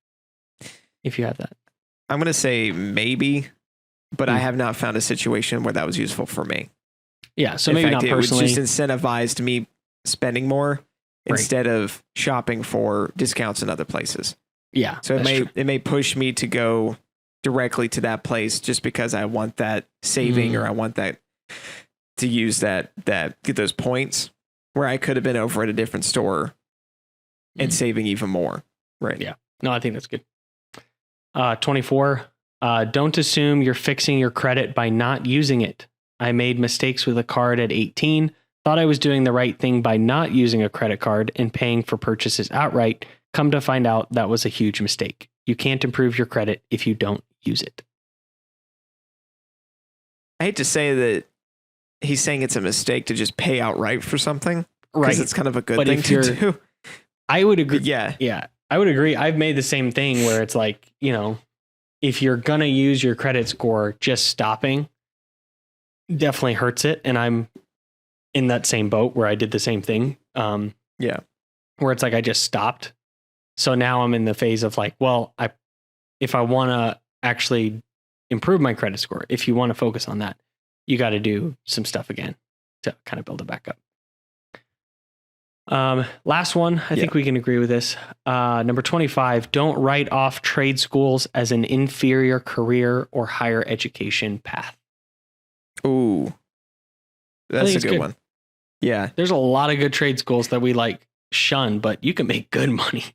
if you have that. I'm going to say maybe, but I have not found a situation where that was useful for me. Yeah, so maybe not personally. It just incentivized me spending more instead of shopping for discounts in other places. Yeah. So it may push me to go directly to that place just because I want that saving or I want that to use that get those points where I could have been over at a different store and saving even more. Right. Yeah. No, I think that's good. 24. Don't assume you're fixing your credit by not using it. I made mistakes with a card at 18. Thought I was doing the right thing by not using a credit card and paying for purchases outright. Come to find out that was a huge mistake. You can't improve your credit if you don't use it. I hate to say that he's saying it's a mistake to just pay outright for something. Right. Because it's kind of a good thing to do. I would agree. But yeah. Yeah. I would agree. I've made the same thing where it's like, if you're going to use your credit score, just stopping definitely hurts it. And I'm in that same boat where I did the same thing. Yeah. Where it's like, I just stopped. So now I'm in the phase of like, well, if I want to actually improve my credit score, if you want to focus on that, you got to do some stuff again to kind of build it back up. Last one, I think we can agree with this. Number 25, don't write off trade schools as an inferior career or higher education path. Ooh, that's a good one. Yeah. There's a lot of good trade schools that we like shun, but you can make good money.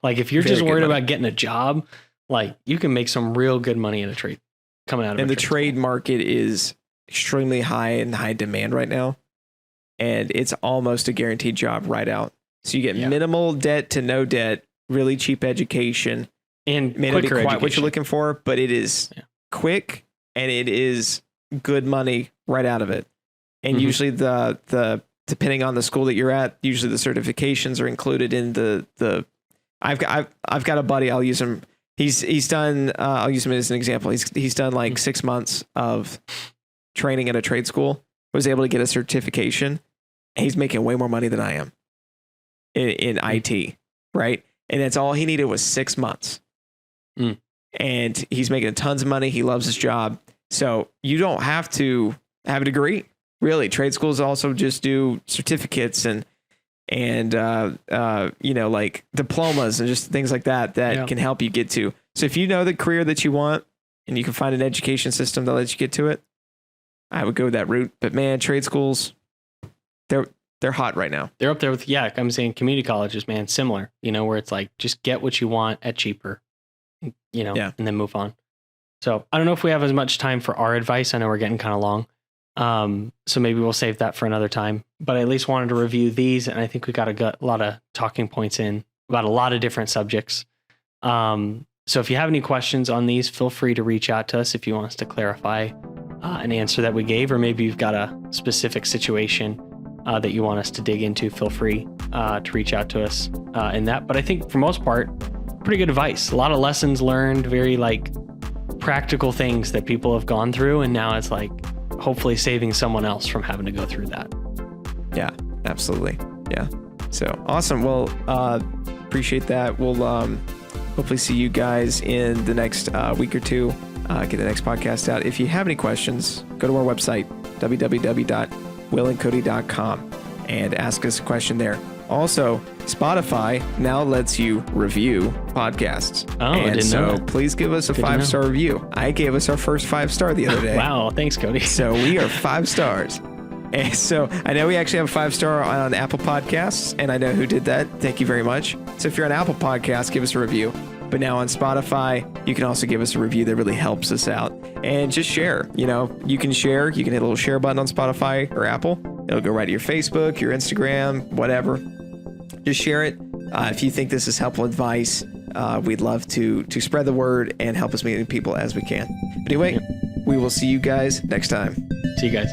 Like if you're just worried about getting a job, like you can make some real good money in a trade coming out of it. And the trade market is extremely high and high demand right now. And it's almost a guaranteed job right out. So you get minimal debt to no debt, really cheap education, And may not be quicker quite what education. you're looking for, but it is quick and it is good money right out of it. And usually the depending on the school that you're at, usually the certifications are included in the I've got a buddy, I'll use him. He's done I'll use him as an example. He's done like 6 months of training at a trade school, was able to get a certification. And he's making way more money than I am in IT, right? And that's all he needed was 6 months. And he's making tons of money. He loves his job. So you don't have to have a degree. Really, trade schools also just do certificates and like diplomas and just things like that can help you get to. So if you know the career that you want and you can find an education system that lets you get to it, I would go that route. But man, trade schools, they're hot right now. They're up there with, I'm saying community colleges, man, similar, where it's like, just get what you want at cheaper, and then move on. So I don't know if we have as much time for our advice. I know we're getting kind of long. So maybe we'll save that for another time, but I at least wanted to review these. And I think we got a lot of talking points in about a lot of different subjects. So if you have any questions on these, feel free to reach out to us if you want us to clarify an answer that we gave, or maybe you've got a specific situation that you want us to dig into. Feel free to reach out to us in that. But I think for most part, pretty good advice. A lot of lessons learned, very like practical things that people have gone through. And now it's like hopefully saving someone else from having to go through that. Yeah, absolutely. Yeah. So awesome. Well, appreciate that. We'll hopefully see you guys in the next week or two. Get the next podcast out. If you have any questions, go to our website, www.willandcody.com, and ask us a question there. Also, Spotify now lets you review podcasts. Oh, I didn't know that. Please give us a 5-star review. I gave us our first 5-star the other day. Wow, thanks, Cody. So we are 5 stars. And so I know we actually have a 5-star on Apple Podcasts, and I know who did that. Thank you very much. So if you're on Apple Podcasts, give us a review. But now on Spotify, you can also give us a review. That really helps us out. And just share. You can share. You can hit a little share button on Spotify or Apple. It'll go right to your Facebook, your Instagram, whatever. Just share it. If you think this is helpful advice, we'd love to spread the word and help as many people as we can. But anyway, we will see you guys next time. See you guys.